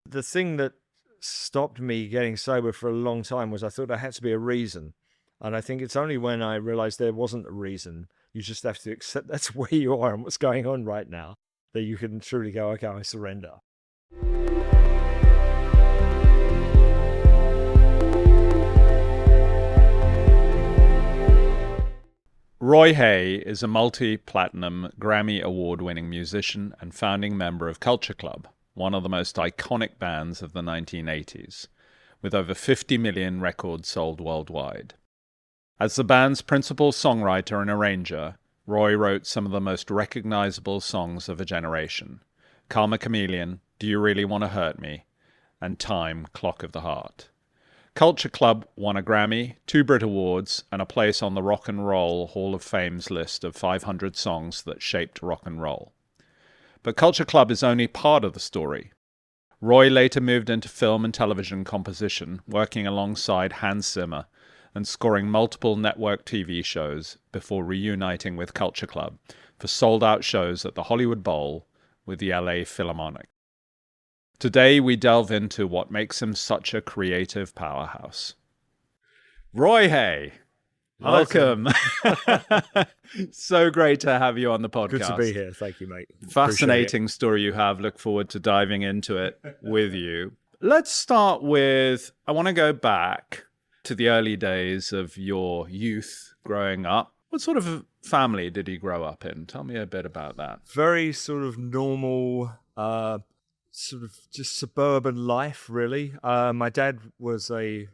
The thing that stopped me getting sober for a long time was I thought there had to be a reason. And I think it's only when I realized there wasn't a reason, you just have to accept that's where you are and what's going on right now, that you can truly go, okay, I surrender. Roy Hay is a multi-platinum Grammy award-winning musician and founding member of Culture Club, one of the most iconic bands of the 1980s, with over 50 million records sold worldwide. As the band's principal songwriter and arranger, Roy wrote some of the most recognizable songs of a generation: Karma Chameleon, Do You Really Want to Hurt Me, and Time, Clock of the Heart. Culture Club won a Grammy, 2 Brit Awards, and a place on the Rock and Roll Hall of Fame's list of 500 songs that shaped rock and roll. But Culture Club is only part of the story. Roy later moved into film and television composition, working alongside Hans Zimmer and scoring multiple network TV shows before reuniting with Culture Club for sold-out shows at the Hollywood Bowl with the LA Philharmonic. Today we delve into what makes him such a creative powerhouse. Roy Hay, welcome. So great to have you on the podcast. Good to be here. Thank you, mate. Fascinating story you have. Look forward to diving into it with you. Let's start with, I want to go back to the early days of your youth growing up. What sort of family did you grow up in? Tell me a bit about that. Very sort of normal, sort of just suburban life, really. My dad was a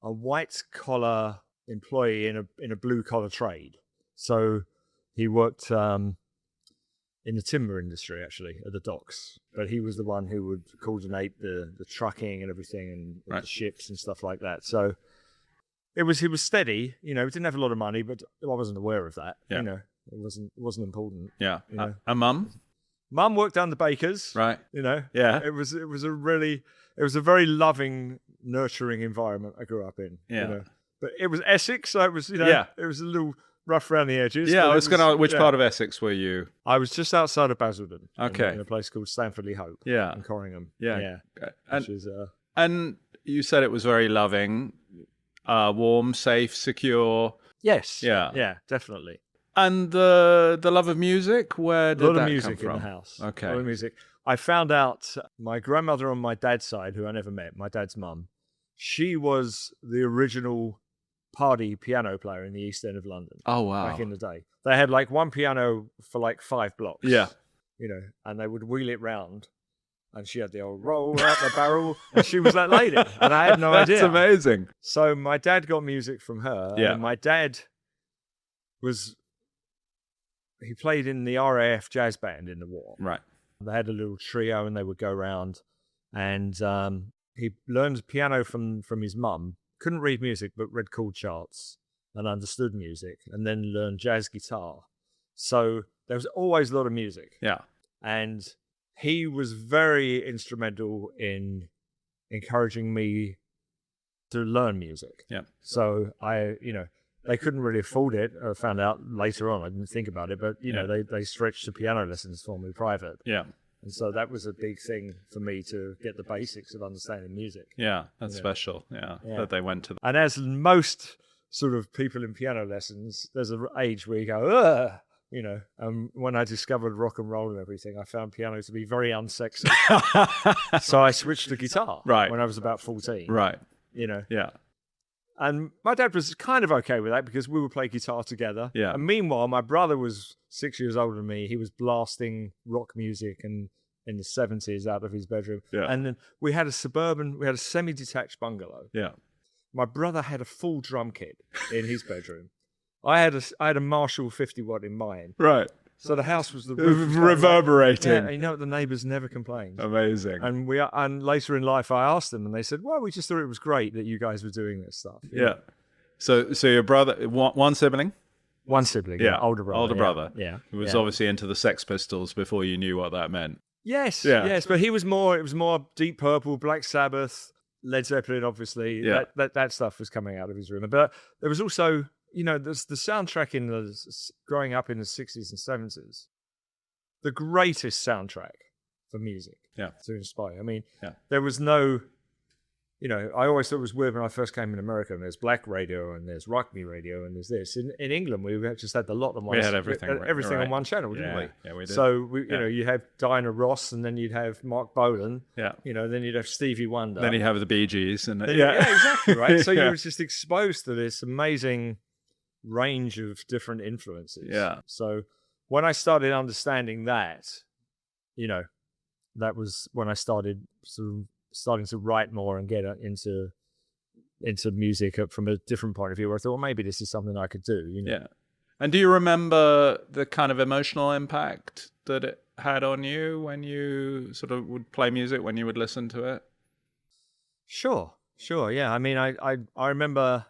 white collar employee in a blue collar trade, so he worked in the timber industry, actually, at the docks. But he was the one who would coordinate the trucking and everything, and Right. the ships and stuff like that. So he was steady. You know, he didn't have a lot of money, but I wasn't aware of that. Yeah. You know, it wasn't important. Yeah. Yeah. A mum? Mum worked down the bakers. Right. You know. Yeah. It was a very loving, nurturing environment I grew up in. Yeah. You know? But it was Essex, so it was, Yeah. it was a little rough around the edges. Yeah, but I was going to. Which yeah. part of Essex were you? I was just outside of Basildon. Okay. In a place called Stanford-le-Hope. Yeah. In Corringham. Yeah. Yeah. And, Which is, and you said it was very loving, warm, safe, secure. yes. Yeah. Yeah, definitely. And the love of music, where did A lot that of music come from? in the house. Okay. A lot of music. I found out my grandmother on my dad's side, who I never met, my dad's mum, she was the original party piano player in the East End of London. Oh, wow. Back in the day. They had like one piano for like 5 blocks. Yeah. You know, and they would wheel it round. And she had the old roll out the barrel. And she was that lady. And I had no idea. That's amazing. So my dad got music from her. Yeah. And my dad he played in the RAF jazz band in the war. Right. They had a little trio and they would go around. And he learned piano from his mum. Couldn't read music, but read chord charts and understood music, and then learned jazz guitar. So there was always a lot of music. Yeah. And he was very instrumental in encouraging me to learn music. Yeah. So they couldn't really afford it. I found out later on, I didn't think about it, but they stretched the piano lessons for me private. Yeah. And so that was a big thing for me to get the basics of understanding music. Yeah. That's special. Yeah. That they went to. And as most sort of people in piano lessons, there's an age where you go, ugh, you know. When I discovered rock and roll and everything, I found piano to be very unsexy. So I switched to guitar when I was about 14. Right. You know. Yeah. And my dad was kind of okay with that because we would play guitar together. Yeah. And meanwhile, my brother was 6 years older than me. He was blasting rock music and in the 70s out of his bedroom. Yeah. And then we had a semi-detached bungalow. Yeah. My brother had a full drum kit in his bedroom. I had a Marshall 50 watt in mine. Right. So the house was the roof was reverberating. yeah, and you know what? The neighbours never complained. Amazing. And later in life, I asked them, and they said, "Well, we just thought it was great that you guys were doing this stuff." You Yeah. know? So your brother, one sibling? One sibling, Yeah. older brother. Older brother. Yeah. Who was obviously into the Sex Pistols before you knew what that meant. Yes, Yeah. yes, but it was more Deep Purple, Black Sabbath, Led Zeppelin, obviously. Yeah. That stuff was coming out of his room. But there was also, there's the soundtrack growing up in the 60s and 70s. The greatest soundtrack for music Yeah. to inspire. I mean, Yeah. there was no, I always thought it was weird when I first came in America, and there's black radio and there's rock me radio and there's this. In England, we just had the lot on one. We had everything. Everything right. on one channel, didn't we? Yeah, we did. So you have Diana Ross, and then you'd have Mark Bolan. Yeah. Then you'd have Stevie Wonder. Then you have the Bee Gees, and yeah, exactly right. So Yeah. you were just exposed to this amazing range of different influences. Yeah. So when I started understanding that, that was when I started starting to write more and get into music from a different point of view, where I thought, well, maybe this is something I could do. Yeah. And do you remember the kind of emotional impact that it had on you when you sort of would play music, when you would listen to it? Sure. Yeah. I mean, I remember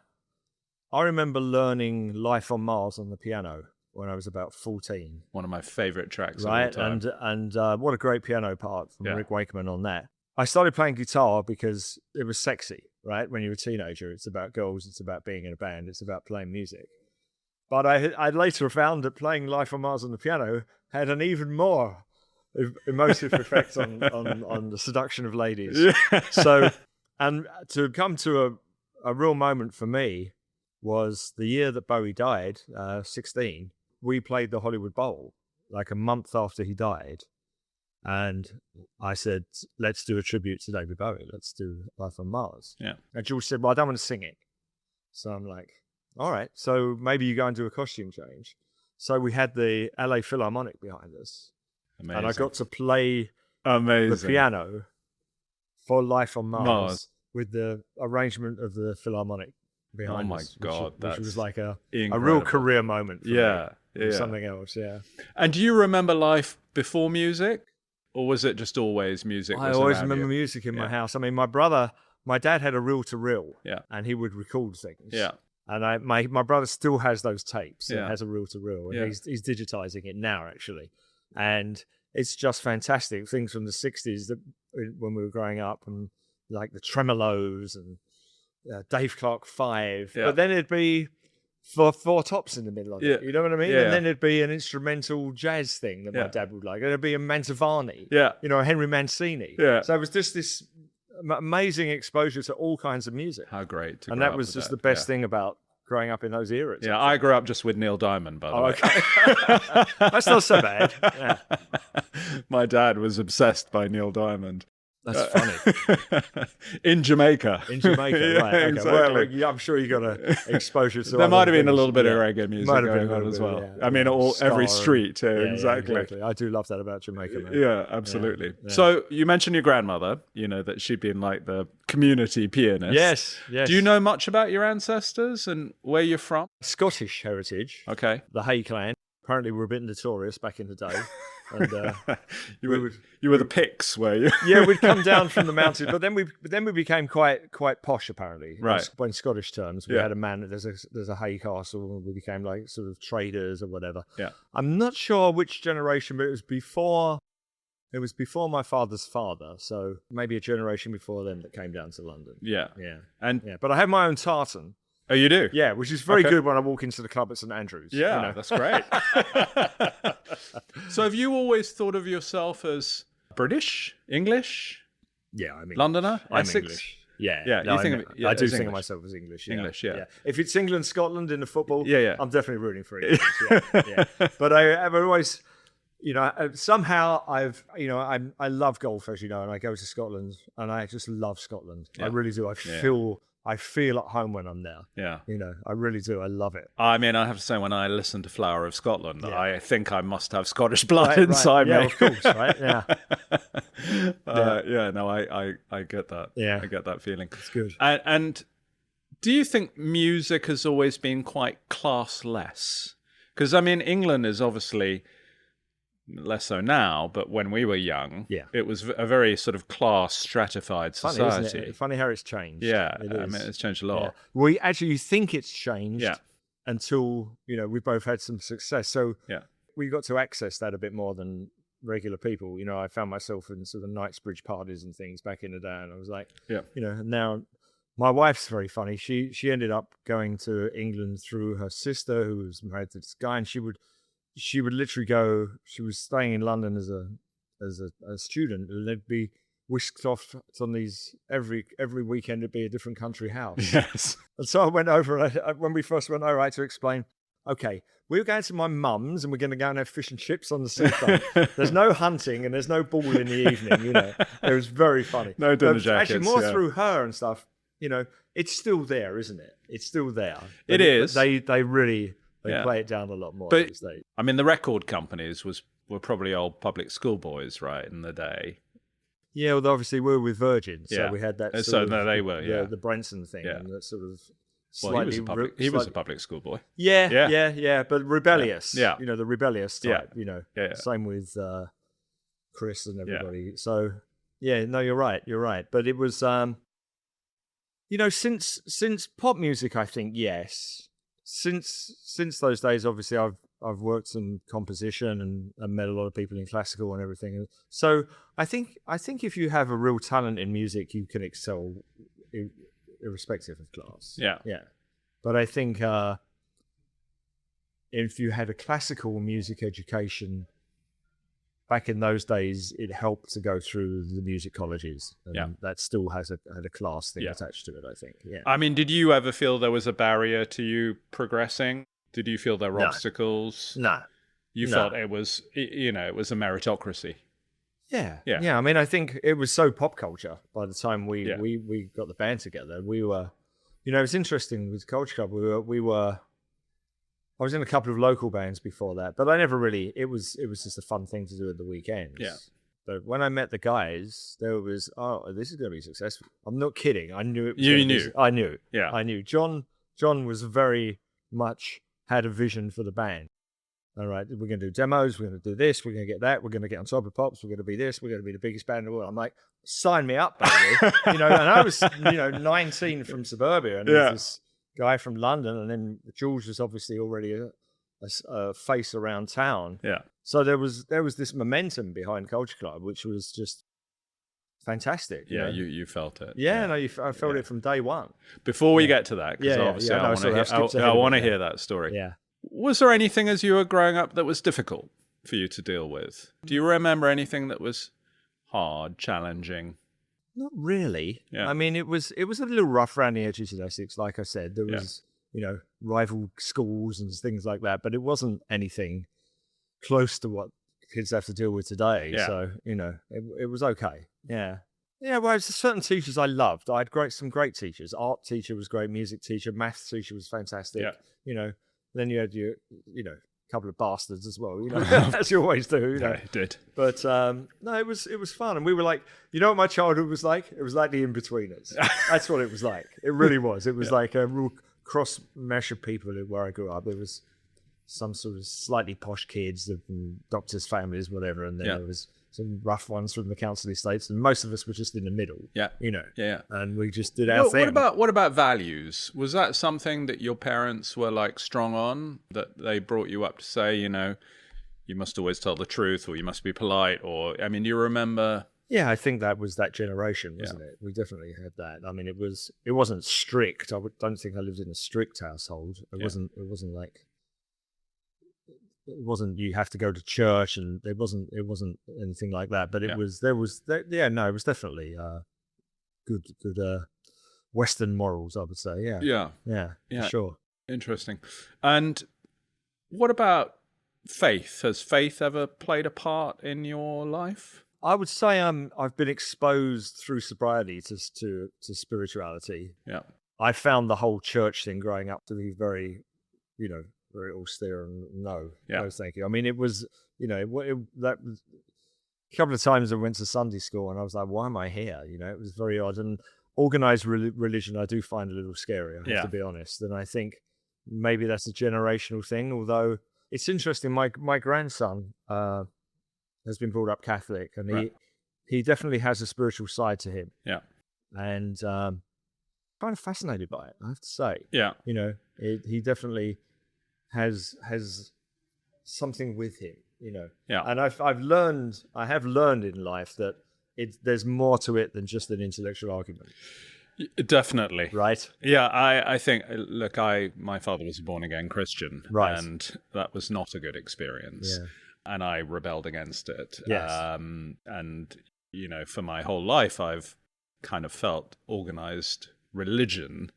learning "Life on Mars" on the piano when I was about 14. One of my favorite tracks Right, of all time. and what a great piano part from Yeah. Rick Wakeman on that. I started playing guitar because it was sexy, right? When you're a teenager, it's about girls, it's about being in a band, it's about playing music. But I later found that playing "Life on Mars" on the piano had an even more emotive effect on the seduction of ladies. Yeah. So, and to come to a real moment for me was the year that Bowie died, 16. We played the Hollywood Bowl like a month after he died. And I said, let's do a tribute to David Bowie. Let's do "Life on Mars." Yeah. And George said, well, I don't want to sing it. So I'm like, all right, so maybe you go and do a costume change. So we had the LA Philharmonic behind us. Amazing. And I got to play Amazing. the piano for "Life on Mars" Mars. with the arrangement of the Philharmonic behind Oh my us. God, which was that's like a real incredible. career moment for me. Yeah. It was Yeah. something else, yeah. And do you remember life before music? Or was it just always music? I was always around remember you? music in my Yeah. house. I mean, my dad had a reel-to-reel, Yeah. and he would record things. Yeah. And my brother still has those tapes. Yeah. It has a reel-to-reel, and Yeah. he's digitizing it now, actually. And it's just fantastic. Things from the 60s that when we were growing up, and like the Tremolos and Dave Clark 5. Yeah. But then it'd be four tops in the middle of it. Yeah. You know what I mean? Yeah. And then it'd be an instrumental jazz thing that Yeah. my dad would like. And it'd be a Mantovani. Yeah. Henry Mancini. Yeah. So it was just this amazing exposure to all kinds of music. How great. To And grow that up was with just that. the best Yeah. thing about growing up in those eras. Yeah, I grew up just with Neil Diamond, by the Oh, way. okay. That's not so bad. Yeah. My dad was obsessed by Neil Diamond. That's funny. In Jamaica. In Jamaica, Yeah, right. Okay. exactly. Well, yeah, I'm sure you got a exposure to There other might have been a things. little bit of Yeah. reggae music Might have been going a on little as bit, well. yeah. I mean, Yeah. every Ska street too. Yeah, exactly. I do love that about Jamaica, man. Yeah, absolutely. Yeah. So you mentioned your grandmother, that she'd been like the community pianist. Yes. Do you know much about your ancestors and where you're from? Scottish heritage, Okay. the Hay clan. Apparently, were a bit notorious back in the day. And You were the Picts, were you? yeah, we'd come down from the mountains, but then we became quite posh. Apparently, Right. By Scottish terms, we Yeah. had a man. There's a Hay castle, and we became like sort of traders or whatever. Yeah. I'm not sure which generation, but it was before. It was before my father's father, so maybe a generation before them that came down to London. Yeah. Yeah, And yeah. But I have my own tartan. oh, you do? Yeah, which is very Okay. good when I walk into the club at St Andrews. Yeah, that's great. So have you always thought of yourself as British, English, Yeah, I mean, Londoner, I'm Essex? English. Yeah, Yeah, no, you think I, of it- yeah, I do as think of English. myself as English. Yeah. English, yeah. If it's England, Scotland in the football, Yeah. I'm definitely rooting for England. Yeah. But I've always, somehow I love golf, as you know, and I go to Scotland, and I just love Scotland. Yeah. I really do. I feel at home when I'm there. Yeah. I really do. I love it. I mean, I have to say, when I listen to Flower of Scotland, Yeah. I think I must have Scottish blood Right, inside yeah, me. of course, right? Yeah, No, I get that. Yeah. I get that feeling. it's good. And do you think music has always been quite classless? Because, I mean, England is obviously less so now, but when we were young, Yeah. it was a very sort of class stratified Funny, society. isn't it? Funny how it's changed. Yeah, It I is. mean, it's changed a lot. Yeah. Well, you think it's changed Yeah. until, we both had some success. So Yeah. we got to access that a bit more than regular people. I found myself in sort of Knightsbridge parties and things back in the day, and I was like, Yeah. now my wife's very funny. She ended up going to England through her sister, who was married to this guy, and she would literally go. She was staying in London as a as a student, and they'd be whisked off on these every weekend. It'd be a different country house. Yes. And so I went over, when we first went over, I had to explain, okay, we're going to my mum's and we're going to go and have fish and chips on the seafront. There's no hunting and there's no ball in the evening, you know. It was very funny. No dinner jackets. Actually, more through her and stuff, you know, it's still there, isn't it? It's still there. It is. But they really play it down a lot more But, these days. I mean, the record companies were probably old public school boys, right, in the day. Yeah, well, obviously we were with Virgin, so we had that sort of, they were, the Branson thing, and that sort of well, slightly... he was a public school boy. Yeah, but rebellious. Yeah. You know, the rebellious type, you know. Yeah. Same with Chris and everybody. So, yeah, no, you're right. But it was, you know, since pop music, I think, yes. Since those days, obviously, I've worked in composition and met a lot of people in classical and everything. So I think if you have a real talent in music, you can excel irrespective of class. Yeah. But I think if you had a classical music education back in those days, it helped to go through the music colleges, and that still had a class thing attached to it, I think. Yeah. I mean, did you ever feel there was a barrier to you progressing? Did you feel there were obstacles? No. You felt it was, you know, it was a meritocracy. Yeah. I mean, I think it was so pop culture by the time we got the band together. We were, you know, it's interesting with Culture Club. I was in a couple of local bands before that, but I never really. It was just a fun thing to do at the weekends. Yeah. But when I met the guys, there was, this is going to be successful. I'm not kidding. I knew it. You knew. I knew. Yeah. I knew. John was very much had a vision for the band. All right, we're going to do demos. We're going to do this. We're going to get that. We're going to get on top of pops. We're going to be this. We're going to be the biggest band in the world. I'm like, sign me up, baby. You know, and I was, 19 from suburbia, and there's this guy from London, and then George was obviously already a face around town. Yeah. So there was this momentum behind Culture Club, which was just fantastic. Yeah, you felt it. Yeah, no, I felt it from day one. Before we get to that, because obviously I want to hear that story. Yeah. Was there anything as you were growing up that was difficult for you to deal with? Do you remember anything that was hard, challenging? Not really. Yeah. I mean, it was a little rough around the edges in Essex. Like I said, there was, rival schools and things like that, but it wasn't anything close to what kids have to deal with today. Yeah. So, it was okay. Yeah. Yeah, well, there's certain teachers I loved. I had some great teachers. Art teacher was great, music teacher, maths teacher was fantastic. Yeah. Then you had your, couple of bastards as well, as you always do. Yeah, it did. But no, it was fun, and we were like, you know what my childhood was like? It was like the In-Betweeners. That's what it was like. It really was. It was like a real cross mesh of people where I grew up. There was some sort of slightly posh kids from doctors' families, whatever, and then there was some rough ones from the council estates, and most of us were just in the middle. Yeah. Yeah. And we just did our thing. What about values? Was that something that your parents were like strong on, that they brought you up to say, you must always tell the truth, or you must be polite, or, I mean, do you remember? Yeah, I think that was that generation, wasn't it? We definitely had that. I mean, it wasn't strict. I don't think I lived in a strict household. It wasn't like, it wasn't you have to go to church, and it wasn't anything like that. But it was it was definitely good Western morals, I would say. Yeah, for sure. Interesting. And what about faith? Has faith ever played a part in your life? I would say I've been exposed through sobriety to spirituality. Yeah, I found the whole church thing growing up to be very, very austere and no, thank you. I mean, it was, that was a couple of times I went to Sunday school and I was like, why am I here? It was very odd. And organized religion, I do find a little scary, I have to be honest. And I think maybe that's a generational thing, although it's interesting. My grandson has been brought up Catholic, and he definitely has a spiritual side to him. Yeah. And kind of fascinated by it, I have to say. Yeah. He definitely has something with him, Yeah. And I have learned in life that there's more to it than just an intellectual argument. Definitely. Right? Yeah, I think, my father was a born-again Christian, right, and that was not a good experience. Yeah. and I rebelled against it. Yes. And, for my whole life, I've kind of felt organized religion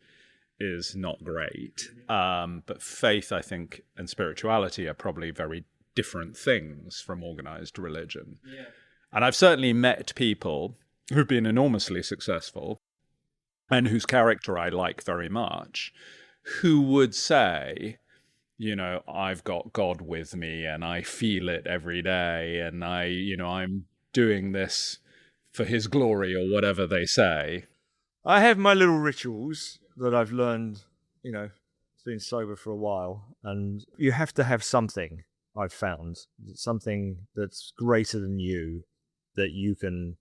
is not great. But faith, I think, and spirituality are probably very different things from organized religion. Yeah. And I've certainly met people who've been enormously successful and whose character I like very much, who would say, I've got God with me and I feel it every day, and I'm doing this for his glory, or whatever they say. I have my little rituals that I've learned, been sober for a while, and you have to have something. I've found something that's greater than you that you can,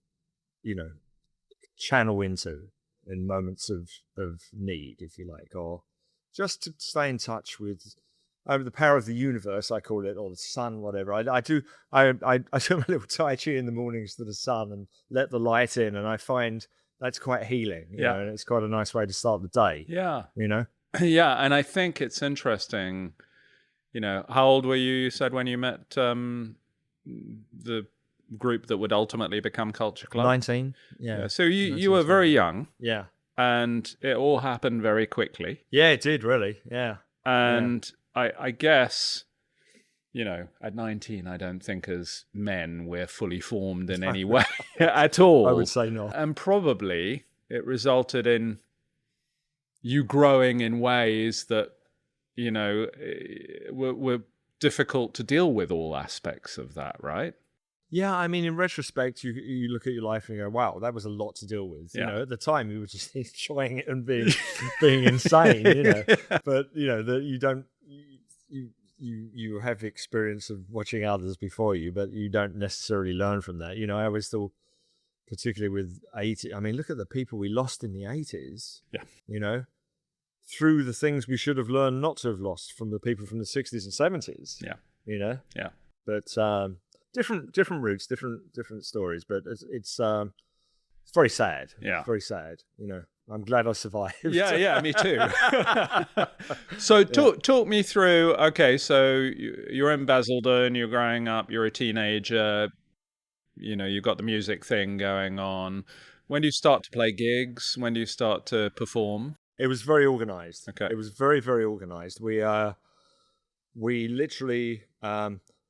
channel into in moments of need, if you like, or just to stay in touch with the power of the universe, I call it, or the sun, whatever. I do my little tai chi in the mornings to the sun and let the light in, and I find that's quite healing, you know, and it's quite a nice way to start the day. Yeah. Yeah, and I think it's interesting, how old were you said, when you met the group that would ultimately become Culture Club? 19. Yeah. So you were very young. Yeah. And it all happened very quickly. Yeah, it did, really. Yeah. And I guess, at 19, I don't think as men we're fully formed in any way at all. I would say not. And probably it resulted in you growing in ways that, were difficult to deal with all aspects of that, right? Yeah, I mean, in retrospect, you look at your life and you go, wow, that was a lot to deal with. You know, at the time, you were just enjoying it and being insane, But, that you don't... You have the experience of watching others before you, but you don't necessarily learn from that. I always thought, particularly with 80, I mean, look at the people we lost in the 80s. Yeah. Through the things we should have learned not to have lost from the people from the 60s and 70s. Yeah. Yeah. But different routes, different stories. But it's very sad. Yeah. Very sad. I'm glad I survived. Yeah, me too. So talk me through, okay, so you're in Basildon, you're growing up, you're a teenager, you've got the music thing going on. When do you start to play gigs? When do you start to perform? It was very organized. Okay. It was very, very organized. We literally...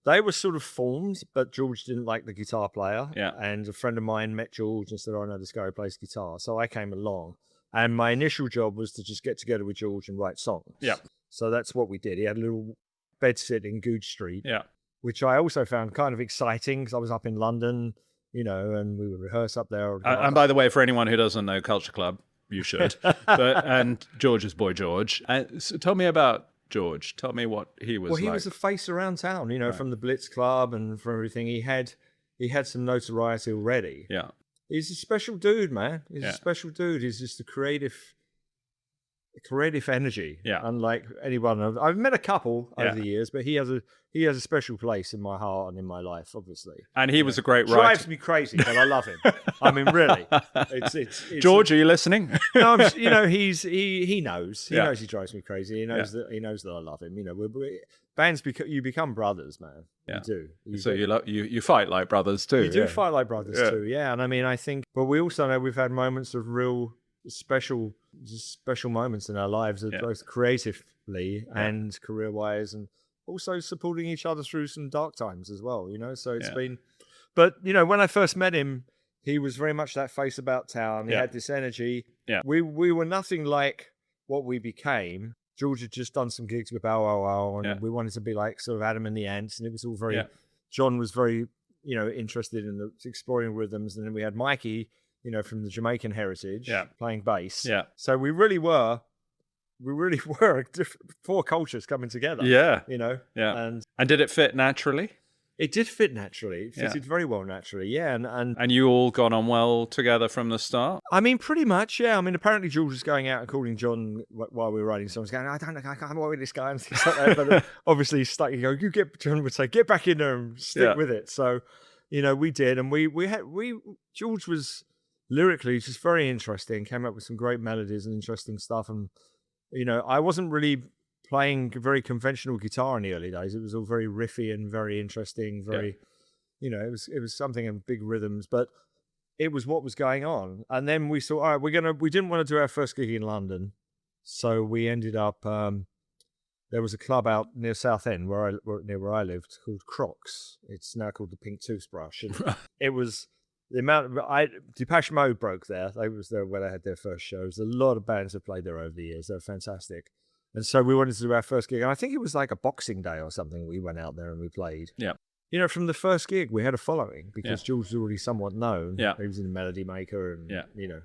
they were sort of formed, but George didn't like the guitar player. Yeah. And a friend of mine met George and said, "Oh, no, this guy plays guitar." So I came along. And my initial job was to just get together with George and write songs. Yeah. So that's what we did. He had a little bedsit in Goodge Street. Yeah. Which I also found kind of exciting because I was up in London, and we would rehearse up there. And by the way, for anyone who doesn't know Culture Club, you should. And George's boy George. So tell me about George. Tell me what he was like. Well, he was a face around town, right. From the Blitz Club and from everything. He had some notoriety already. Yeah. He's a special dude, man. He's a special dude. He's just a creative energy. Yeah. Unlike anyone I've met a couple over the years, but he has a special place in my heart and in my life, obviously. And he was a great writer. Drives me crazy, but I love him. I mean, really. It's George, are you listening? No, he knows. He knows he drives me crazy. He knows that I love him. Bands you become brothers, man. Yeah. You do. So you fight like brothers too. You do fight like brothers too. Yeah, and I mean, I think, but we also know we've had moments of real special moments in our lives, both creatively and career-wise, and also supporting each other through some dark times as well. So it's been. But when I first met him, he was very much that face about town. He had this energy. Yeah. We were nothing like what we became. George had just done some gigs with Bow Wow Wow, and we wanted to be like sort of Adam and the Ants, and it was all very... John was very, interested in exploring rhythms, and then we had Mikey, from the Jamaican heritage, playing bass. Yeah. So we really were four cultures coming together. Yeah. Yeah. And did it fit naturally? It did fit naturally. It fitted very well naturally, yeah. And you all got on well together from the start? I mean, pretty much, yeah. I mean, apparently George was going out and calling John while we were writing songs, going, I can't work with this guy and things like that. But obviously he's stuck. John would say, get back in there and stick with it. So, we did. And George was lyrically just very interesting, came up with some great melodies and interesting stuff. And, I wasn't really playing very conventional guitar in the early days. It was all very riffy and very interesting. Very, it was something in big rhythms, but it was what was going on. And then we thought, all right, we didn't want to do our first gig in London, so we ended up. There was a club out near Southend near where I lived called Crocs. It's now called the Pink Toothbrush, and it was. The amount of Depeche Mode broke there. They was there where they had their first shows. A lot of bands have played there over the years. They're fantastic. And so we wanted to do our first gig. And I think it was like a Boxing Day or something. We went out there and we played. Yeah. From the first gig, we had a following because Jules was already somewhat known. Yeah. He was in the Melody Maker and,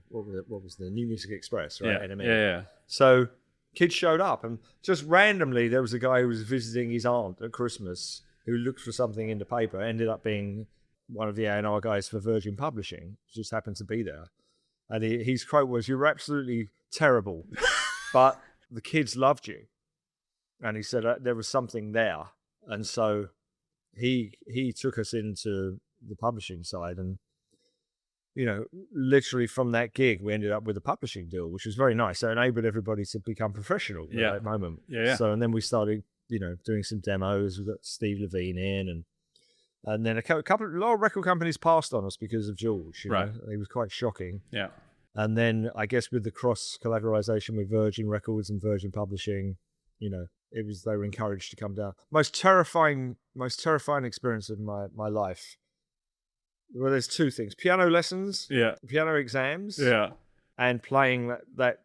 what was the New Music Express, right? Yeah. NME. Yeah. So kids showed up and just randomly there was a guy who was visiting his aunt at Christmas who looked for something in the paper, ended up being one of the A&R guys for Virgin Publishing, just happened to be there. And his quote was, "You were absolutely terrible, but the kids loved you." And he said there was something there. And so he took us into the publishing side. And, literally from that gig, we ended up with a publishing deal, which was very nice. So it enabled everybody to become professional at that moment. Yeah. So, and then we started, doing some demos. We got Steve Levine in and then a lot of record companies passed on us because of George. Right. It was quite shocking. Yeah. And then I guess with the cross collateralization with Virgin Records and Virgin Publishing, they were encouraged to come down. Most terrifying experience of my life. Well, there's two things: piano lessons, piano exams, and playing that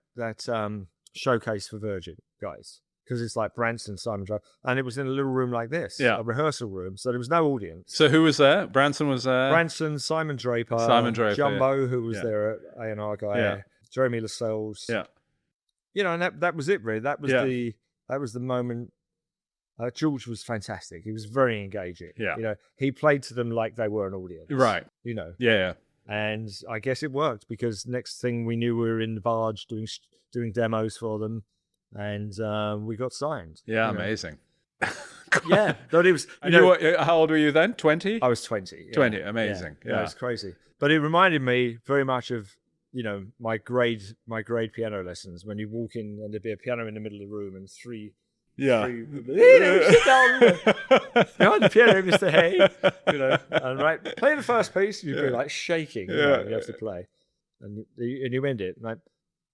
showcase for Virgin guys. Because it's like Branson, Simon Draper, and it was in a little room like this, a rehearsal room, so there was no audience. So who was there? Branson was there? Branson, Simon Draper, Jumbo, who was there, A&R guy, Jeremy Lascelles. Yeah. And that was it, really. That was the moment. George was fantastic. He was very engaging. Yeah. He played to them like they were an audience. Right. Yeah. And I guess it worked because next thing we knew, we were in the barge doing demos for them. And we got signed. Yeah, amazing. Yeah, but it was. How old were you then? 20? I was 20. 20, amazing. Yeah, it was crazy. But it reminded me very much of my grade piano lessons when you walk in and there'd be a piano in the middle of the room and three. Sit down behind the piano, Mr. Hay. And play the first piece. You'd be like shaking. You have to play, and you end it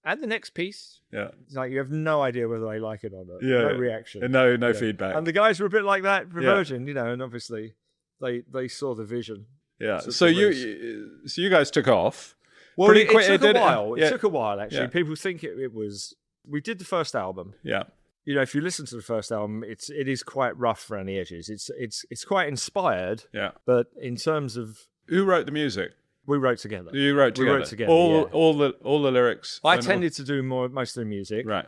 and the next piece, it's like you have no idea whether they like it or not. No reaction. And no feedback. And the guys were a bit like that for Virgin, and obviously they saw the vision. Yeah. So you guys took off. Well, it took a while. It took a while, actually. Yeah. People think it was. We did the first album. Yeah. If you listen to the first album, it is quite rough around the edges. It's quite inspired. Yeah. But in terms of who wrote the music? We wrote together. You wrote together. We wrote together. All the lyrics. I tended to do most of the music. Right.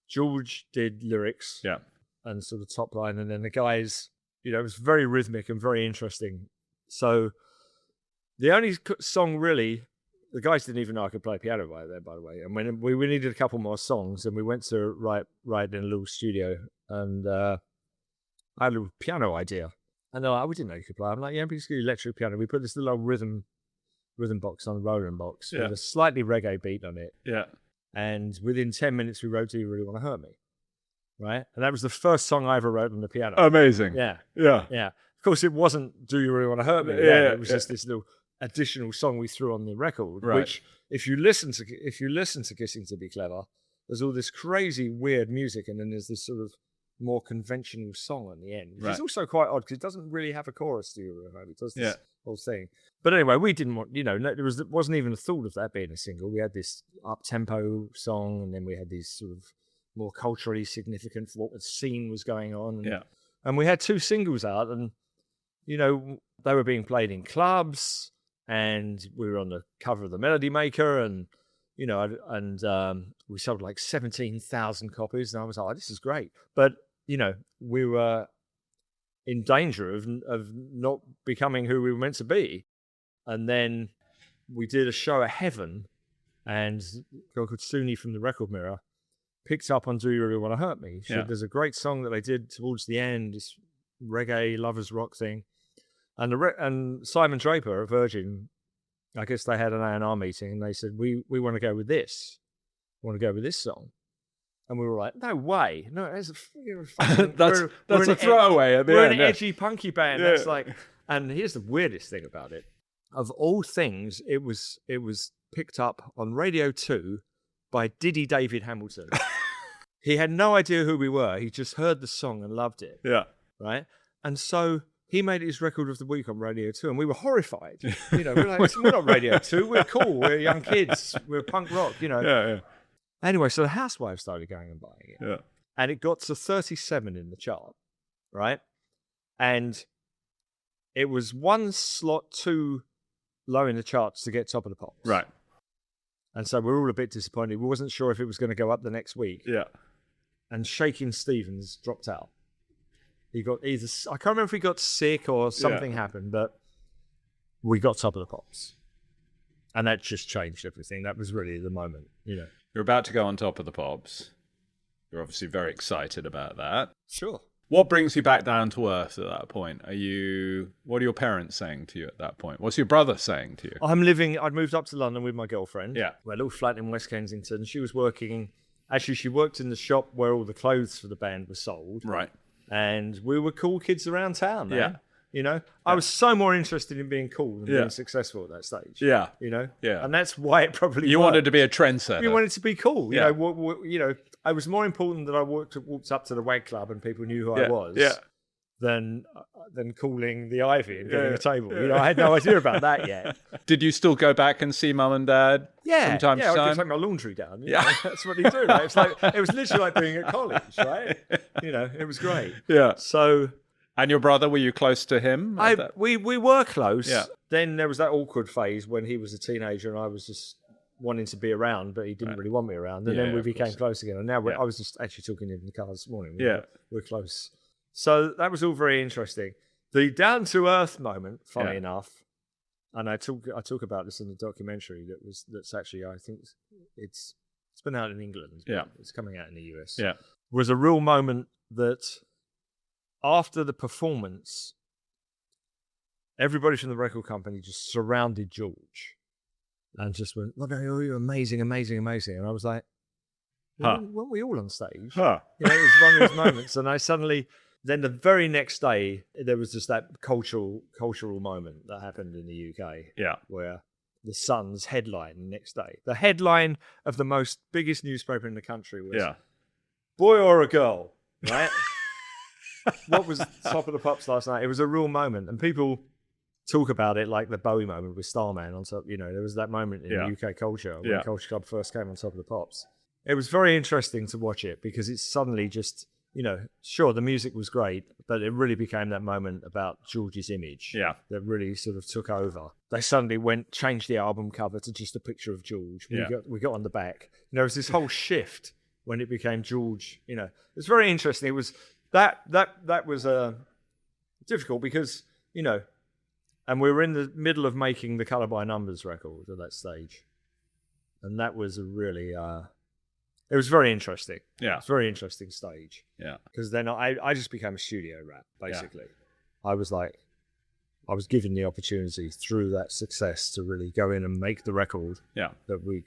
George did lyrics. Yeah. And sort of top line, and then the guys, it was very rhythmic and very interesting. So the only song really, the guys didn't even know I could play piano by the way. And when we needed a couple more songs, and we went to write in a little studio, and I had a little piano idea. And they're like, we didn't know you could play. I'm like, we just do electric piano. We put this little rhythm box on the Roland box with a slightly reggae beat on it. Yeah. And within 10 minutes, we wrote Do You Really Want to Hurt Me? Right? And that was the first song I ever wrote on the piano. Amazing. Yeah. Yeah. Yeah. Of course, it wasn't Do You Really Want to Hurt Me? Yeah. It was just this little additional song we threw on the record, right. Which if you listen to Kissing to Be Clever, there's all this crazy, weird music, and then there's this sort of more conventional song at the end, which is also quite odd because it doesn't really have a chorus to You Really. It does this whole thing. But anyway, we didn't want, there wasn't even a thought of that being a single. We had this up-tempo song, and then we had these sort of more culturally significant for what the scene was going on. And we had 2 singles out, and, they were being played in clubs, and we were on the cover of the Melody Maker, and, we sold like 17,000 copies, and I was like, oh, this is great. But, we were in danger of not becoming who we were meant to be. And then we did a show at Heaven, and a girl called Suni from the Record Mirror picked up on Do You Really Want to Hurt Me? She said, there's a great song that they did towards the end, this reggae lovers rock thing. And Simon Draper of Virgin, I guess they had an A&R meeting, and they said, we want to go with this. We want to go with this song. And we were like, no way. No, it's a fucking, that's a throwaway at the we're end. an edgy punky band. That's like, and here's the weirdest thing about it. Of all things, it was picked up on Radio 2 by Diddy David Hamilton. He had no idea who we were. He just heard the song and loved it. Yeah. Right? And so he made his record of the week on Radio 2, and we were horrified. You know, we're like, we're not Radio 2. We're cool. We're young kids. We're punk rock, you know. Yeah. Anyway, so the housewives started going and buying it. Yeah. And it got to 37 in the chart, right? And it was one slot too low in the charts to get Top of the Pops. Right. And so we're all a bit disappointed. We wasn't sure if it was going to go up the next week. Yeah. And Shakin' Stevens dropped out. He got either, I can't remember if he got sick or something happened, but we got Top of the Pops. And that just changed everything. That was really the moment, you know. You're about to go on Top of the Pops. You're obviously very excited about that. Sure. What brings you back down to earth at that point? What are your parents saying to you at that point? What's your brother saying to you? I'd moved up to London with my girlfriend. Yeah. We had a little flat in West Kensington. She was working, actually she worked in the shop where all the clothes for the band were sold. Right. And we were cool kids around town, man. Yeah. You know, I was so more interested in being cool than being successful at that stage. Yeah. You know? Yeah. And that's why it probably You worked. wanted to be a trendsetter. You wanted to be cool. Yeah. You know, I was more important that I walked up to the WAG club and people knew who I was than calling the Ivy and getting a table. You know, I had no idea about that yet. Did you still go back and see mum and dad from time to I time? could take my laundry down. You know? That's what you do. Right? It was literally like being at college, right? You know, it was great. Yeah. So... And your brother, were you close to him? We were close. Yeah. Then there was that awkward phase when he was a teenager and I was just wanting to be around, but he didn't really want me around. And then we became close again. And now I was just actually talking in the car this morning. We're close. So that was all very interesting. The down to earth moment, funny enough, and I talk about this in the documentary that's actually, I think it's been out in England. Yeah. It's coming out in the US. Yeah. Was a real moment that after the performance, everybody from the record company just surrounded George and just went, "Oh, you're amazing, amazing, amazing." And I was like, weren't we all on stage? Huh. You know, it was one of those moments. And I suddenly, then the very next day, there was just that cultural moment that happened in the UK where the Sun's headline the next day. The headline of the biggest newspaper in the country was, "Boy or a girl," right? What was Top of the Pops last night? It was a real moment, and people talk about it like the Bowie moment with Starman on top. You know, there was that moment in UK culture when Culture Club first came on Top of the Pops. It was very interesting to watch it because it's suddenly just, you know, sure, the music was great, but it really became that moment about George's image that really sort of took over. They suddenly changed the album cover to just a picture of George. We got on the back. You know, it was this whole shift when it became George. You know, it's very interesting. It was that was difficult because, you know, and we were in the middle of making the Colour by Numbers record at that stage, and that was a really it was very interesting. Yeah, it's a very interesting stage. Yeah, because then I just became a studio rat basically. I was given the opportunity through that success to really go in and make the record. Yeah, that we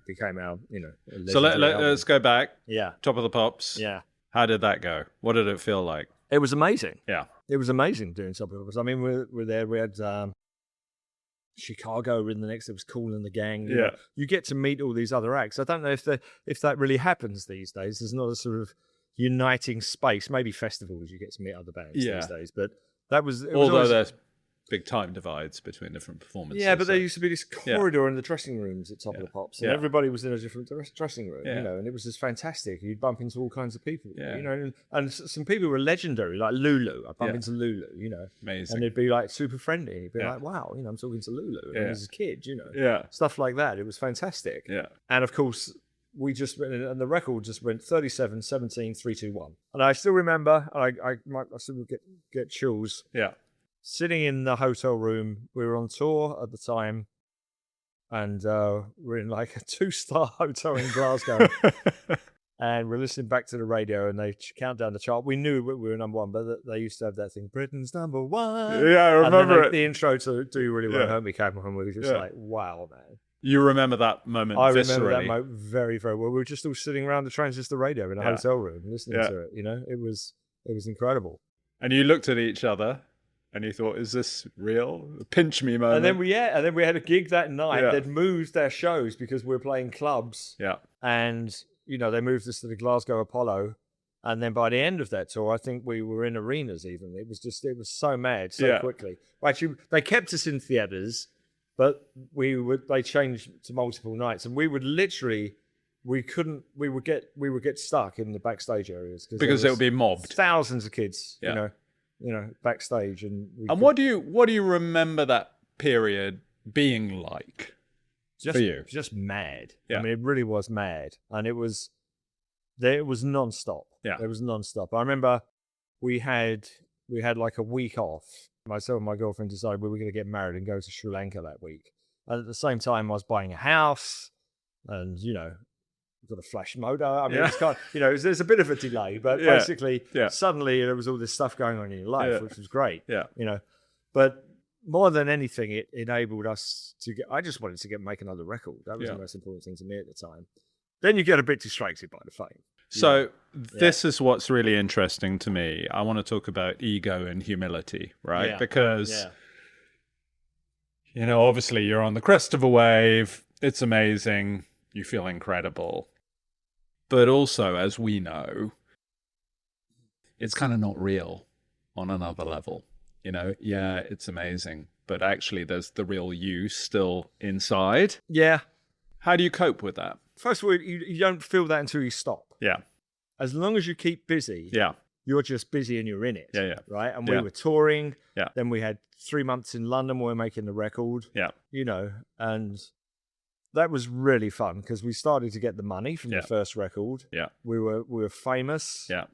became our, you know. So let's go back. Yeah, Top of the Pops. Yeah. How did that go? What did it feel like? It was amazing. Yeah. It was amazing doing Top of the Pops. I mean, we're there. We had Chicago in the next. It was Cool and the Gang. You know, you get to meet all these other acts. I don't know if that really happens these days. There's not a sort of uniting space. Maybe festivals you get to meet other bands these days. But that was... Although there's big time divides between different performances. Yeah, but there used to be this corridor in the dressing rooms at Top of the Pops, and everybody was in a different dressing room, you know, and it was just fantastic. You'd bump into all kinds of people, you know, and some people were legendary, like Lulu. I'd bump into Lulu, you know. Amazing. And they'd be like super friendly. You'd be like, wow, you know, I'm talking to Lulu as a kid, you know. Yeah. Stuff like that. It was fantastic. Yeah. And of course, and the record just went 37, 17, 3, 2, 1. And I still remember, I still get chills. Yeah. Sitting in the hotel room, we were on tour at the time, and we're in like a 2-star hotel in Glasgow, and we're listening back to the radio, and they count down the chart. We knew we were number one, but they used to have that thing, Britain's #1. Yeah, I remember the intro to Do You Really Want to Hurt Me came on, and we were just like, wow, man. You remember that moment I viscerally. remember that moment very, very well. We were just all sitting around the transistor radio in a hotel room listening to it. You know, it was incredible. And you looked at each other and you thought, is this real? A pinch me moment. And then we had a gig that night. Yeah. They'd moved their shows because we were playing clubs. Yeah. And, you know, they moved us to the Glasgow Apollo. And then by the end of that tour, I think we were in arenas even. It was so mad so quickly. Actually, they kept us in theatres, but they changed to multiple nights. And we would literally, we would get stuck in the backstage areas. Because it would be mobbed. Thousands of kids, you know, backstage. And what do you remember that period being like for you? Just mad. Yeah. I mean, it really was mad. And it was non-stop. Yeah. It was non-stop. I remember we had like a week off. Myself and my girlfriend decided we were going to get married and go to Sri Lanka that week. And at the same time, I was buying a house and, you know, got a flash motor. I mean, it's kind of, you know, there's a bit of a delay, but basically suddenly there was all this stuff going on in your life, which was great. Yeah. You know, but more than anything, it enabled us I just wanted to make another record. That was the most important thing to me at the time. Then you get a bit distracted by the fame. So this is what's really interesting to me. I want to talk about ego and humility, right? Yeah. Because, you know, obviously you're on the crest of a wave. It's amazing. You feel incredible. But also, as we know, it's kind of not real on another level. You know, it's amazing. But actually, there's the real you still inside. Yeah. How do you cope with that? First of all, you don't feel that until you stop. Yeah. As long as you keep busy, you're just busy and you're in it. Yeah. Right? And we were touring. Yeah. Then we had 3 months in London where we were making the record. Yeah. You know, and that was really fun because we started to get the money from the first record. Yeah. We were famous. Yeah.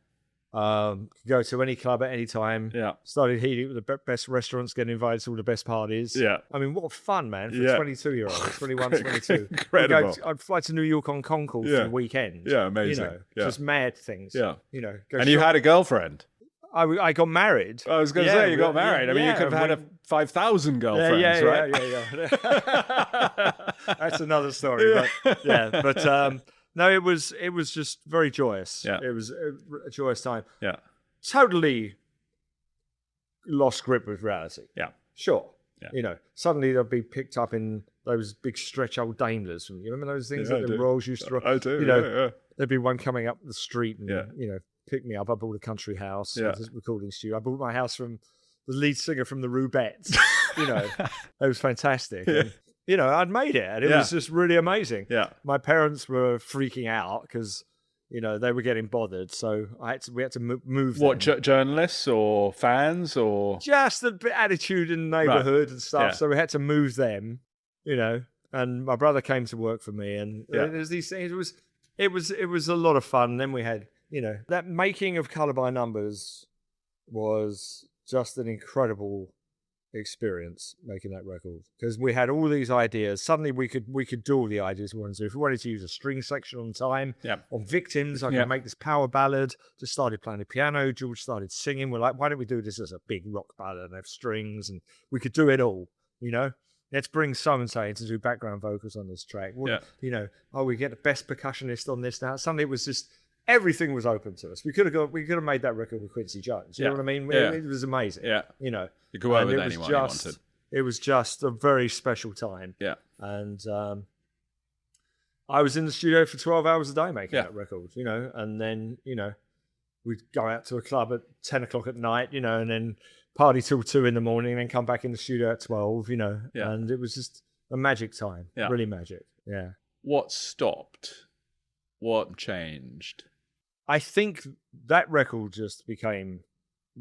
Could go to any club at any time. Yeah. Started eating at the best restaurants, getting invited to all the best parties. Yeah. I mean, what fun, man, for a 22-year-old, 21, 22. Incredible. I'd fly to New York on Concorde for the weekend. Yeah, amazing. You know, just mad things. Yeah. You know. And you had a girlfriend. I got married. I was going to say, you got married. I mean, you could have had 5,000 girlfriends, right? Yeah. That's another story. But no, it was just very joyous. Yeah. It was a joyous time. Yeah. Totally lost grip with reality. Yeah. Sure. Yeah. You know, suddenly they'll be picked up in those big stretch old Daimlers. You remember those things that the Royals used to... I do, you know, there'd be one coming up the street and, you know, pick me up. I bought a country house, a recording studio. I bought my house from the lead singer from the Rubettes. You know, it was fantastic. And, you know, I'd made it, and it was just really amazing. Yeah. My parents were freaking out because, you know, they were getting bothered. So we had to move. What, journalists or fans or? Just the attitude in the neighborhood and stuff. Yeah. So we had to move them, you know, and my brother came to work for me, and there's these things. It was a lot of fun. And then we had, you know, that making of Colour by Numbers was just an incredible experience, making that record, because we had all these ideas. Suddenly we could do all the ideas we wanted to. If we wanted to use a string section on time, on Victims, I could make this power ballad. Just started playing the piano. George started singing. We're like, why don't we do this as a big rock ballad and have strings? And we could do it all, you know. Let's bring so-and-so in to do background vocals on this track. You know, we get the best percussionist on this now. Suddenly it was just, everything was open to us. We could have made that record with Quincy Jones. You know what I mean? It was amazing. Yeah. You know. You could work with anyone you wanted. It was just a very special time. Yeah. And I was in the studio for 12 hours a day making that record, you know, and then, you know, we'd go out to a club at 10 o'clock at night, you know, and then party till 2 in the morning, and then come back in the studio at 12, you know. Yeah. And it was just a magic time. Yeah. Really magic. Yeah. What stopped? What changed? I think that record just became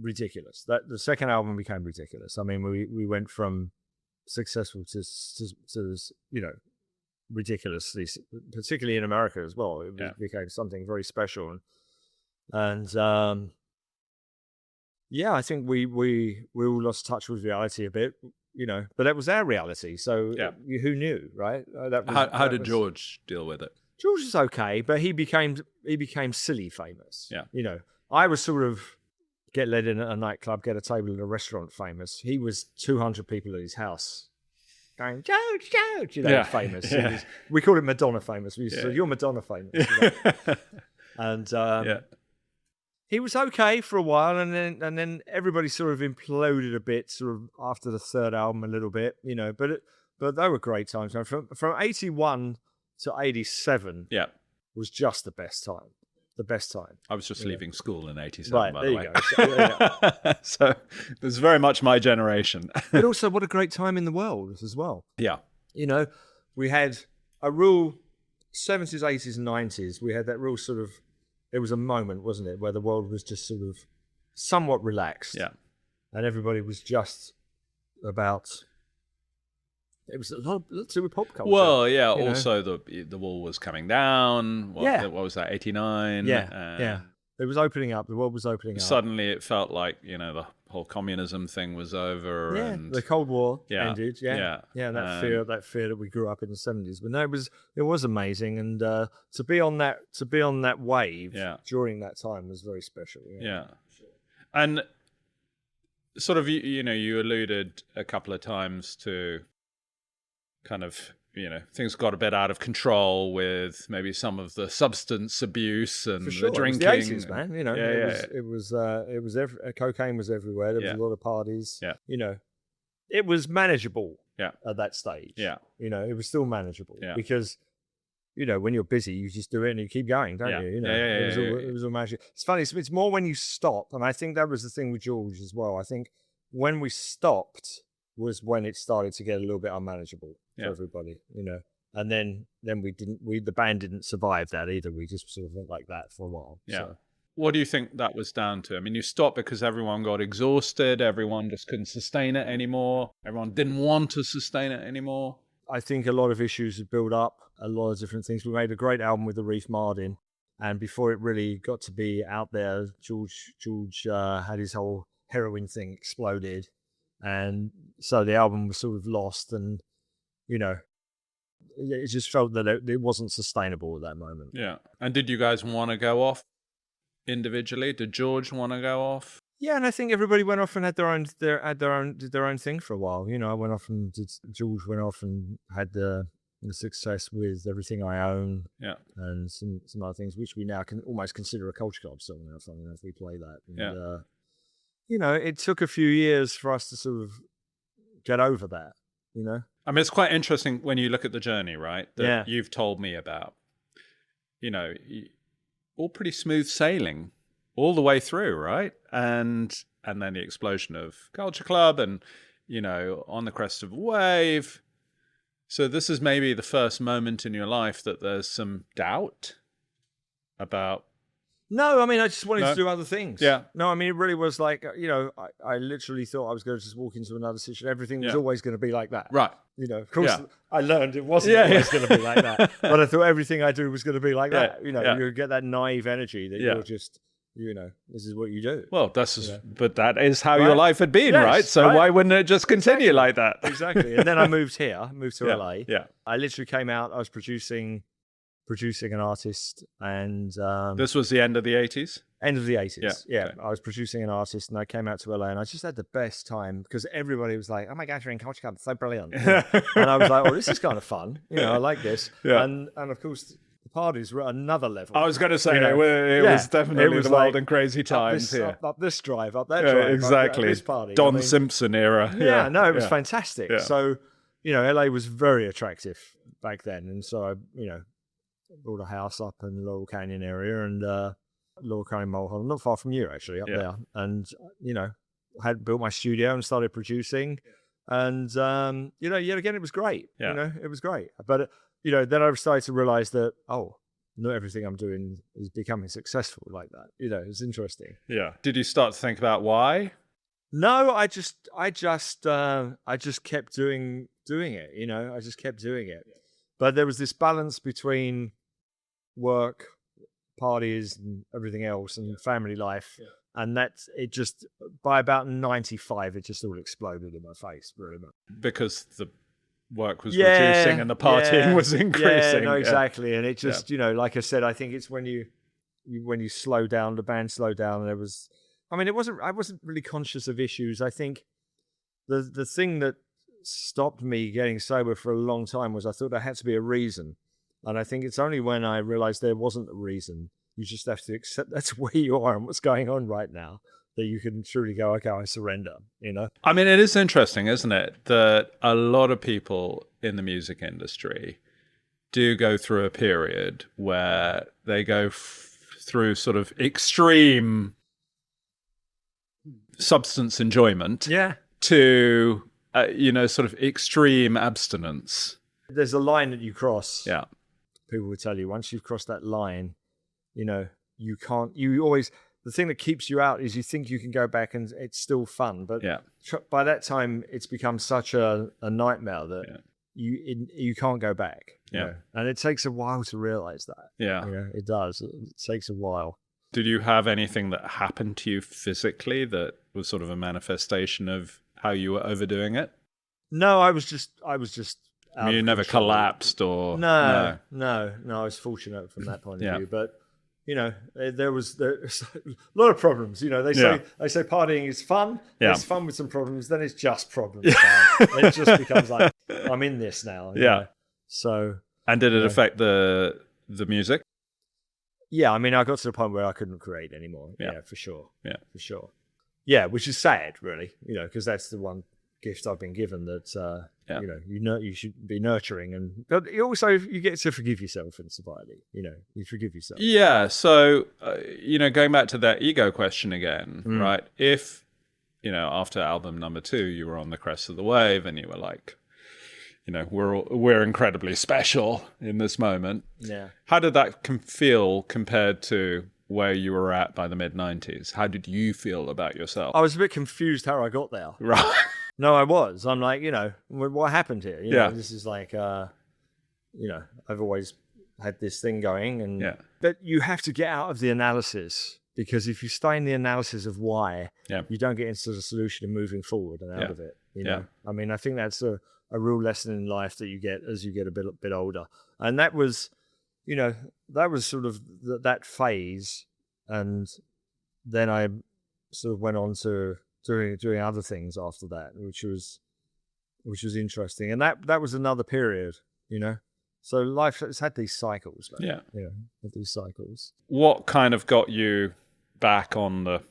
ridiculous. That the second album became ridiculous. I mean, we went from successful to you know, ridiculously, particularly in America as well. It became something very special, and I think we all lost touch with reality a bit, you know. But that was our reality, so who knew, right? How did George deal with it? George was okay, but he became silly famous. Yeah, you know, I was sort of get let in at a nightclub, get a table at a restaurant famous. He was 200 people at his house going, George, George, famous. Yeah. We call it Madonna famous. We used to say, you're Madonna famous. And he was okay for a while, and then everybody sort of imploded a bit, sort of after the third album a little bit, but they were great times. From 81 to 87 was just the best time. The best time. I was just leaving school in 87, right, by the way. Go. So it was very much my generation. But also, what a great time in the world as well. Yeah. We had a real 70s, 80s, and 90s. We had that real sort of, it was a moment, wasn't it, where the world was just sort of somewhat relaxed. Yeah. And everybody was just about... It was a lot to do with pop culture. Well, yeah. Also, the wall was coming down. What was that? 89. Yeah. It was opening up. The world was opening up. Suddenly, it felt like the whole communism thing was over. Yeah. And the Cold War ended. Yeah. That fear that we grew up in the 70s. But no, it was amazing, and to be on that wave during that time was very special. Yeah. And sort of you alluded a couple of times to kind of, things got a bit out of control with maybe some of the substance abuse and the drinking. It was the 80s, man. It was cocaine was everywhere. There was a lot of parties. Yeah. It was manageable. Yeah. At that stage. Yeah. It was still manageable. Yeah. Because, when you're busy, you just do it and you keep going, don't you? It was all magic. It's funny. It's more when you stop, and I think that was the thing with George as well. I think when we stopped was when it started to get a little bit unmanageable for everybody, and then the band didn't survive that either. We just sort of went like that for a while. Yeah. So. What do you think that was down to? I mean, you stopped because everyone got exhausted. Everyone just couldn't sustain it anymore. Everyone didn't want to sustain it anymore. I think a lot of issues had built up, a lot of different things. We made a great album with Arif Mardin, and before it really got to be out there, George had his whole heroin thing exploded. And so the album was sort of lost, and it just felt that it wasn't sustainable at that moment. Yeah. And did you guys want to go off individually? Did George want to go off? Yeah, and I think everybody went off and did their own thing for a while. I went off and George went off and had the success with Everything I Own. Yeah. And some other things which we now can almost consider a culture club song or something if we play that. And, it took a few years for us to sort of get over that, I mean, it's quite interesting when you look at the journey, right? That you've told me about, all pretty smooth sailing all the way through, right? And then the explosion of Culture Club and, on the crest of a wave. So this is maybe the first moment in your life that there's some doubt about... No, I mean, I just wanted to do other things. Yeah. No, I mean, it really was like, I literally thought I was going to just walk into another situation. Everything was always going to be like that. Right. Of course, I learned it wasn't always going to be like that. But I thought everything I do was going to be like that. You get that naive energy that you're just, this is what you do. Well, but that is how your life had been, right? So why wouldn't it just continue like that? Exactly. And then I moved to LA. Yeah. I literally came out, I was producing an artist, and this was the end of the 80s? End of the 80s. Yeah. Okay. I was producing an artist, and I came out to LA, and I just had the best time because everybody was like, oh my gosh, you're in Culture Club, it's so brilliant. And I was like, oh, this is kind of fun. I like this. Yeah. And of course the parties were at another level. I was going to say, it was definitely the wild and crazy times here. Up this drive, up that drive. Exactly. Up this party. Don Simpson era. Yeah, no, it was fantastic. Yeah. So, LA was very attractive back then. And so I, bought a house up in the Laurel Canyon area, and Laurel Canyon Mulholland, not far from you actually, up there. And had built my studio and started producing, and yet again it was great. It was great. But then I started to realize that not everything I'm doing is becoming successful like that. It's interesting. Yeah. Did you start to think about why? No, I just kept doing it. I just kept doing it. But there was this balance between work, parties, and everything else, and family life. Yeah. And that's it. Just by about 95, it just all exploded in my face, really much. Because the work was reducing and the partying was increasing. Yeah, no, exactly. And it just, like I said, I think it's when you slow down, the band slowed down. And I wasn't really conscious of issues. I think the thing that stopped me getting sober for a long time was I thought there had to be a reason. And I think it's only when I realized there wasn't a reason, you just have to accept that's where you are and what's going on right now, that you can truly go, okay, I surrender, you know? I mean, it is interesting, isn't it, that a lot of people in the music industry do go through a period where they go through sort of extreme substance enjoyment to, sort of extreme abstinence. There's a line that you cross. Yeah. People would tell you, once you've crossed that line, you know, you always, the thing that keeps you out is you think you can go back and it's still fun. But by that time, it's become such a nightmare that you can't go back. Yeah. You know? And it takes a while to realize that. Yeah. You know, it does. It takes a while. Did you have anything that happened to you physically that was sort of a manifestation of how you were overdoing it? No, I was just I mean, you never collapsed or... No, I was fortunate from that point of view. But, you know, there's a lot of problems. You know, they say partying is fun. There's fun with some problems. Then it's just problems. It just becomes like, I'm in this now. You know? So... And did it affect the music? Yeah, I mean, I got to the point where I couldn't create anymore. Yeah, for sure. Yeah. For sure. Yeah, which is sad, really, you know, because that's the one gift I've been given that, you should be nurturing. But you get to forgive yourself in sobriety, you know, you forgive yourself. Yeah, so, going back to that ego question again, right? If, after album number 2, you were on the crest of the wave and you were like, we're incredibly special in this moment. Yeah. How did that feel compared to where you were at by the mid-90s? How did you feel about yourself? I was a bit confused how I got there. Right. No, I was. I'm like, what happened here? You know, Yeah. This is like, I've always had this thing going. But you have to get out of the analysis, because if you stay in the analysis of why, you don't get into the solution and moving forward and out of it. You know, I mean, I think that's a real lesson in life that you get as you get a bit older. And that was, sort of that phase. And then I sort of went on to doing other things after that, which was interesting. And that was another period, you know. So life has had these cycles. Had these cycles. What kind of got you back on the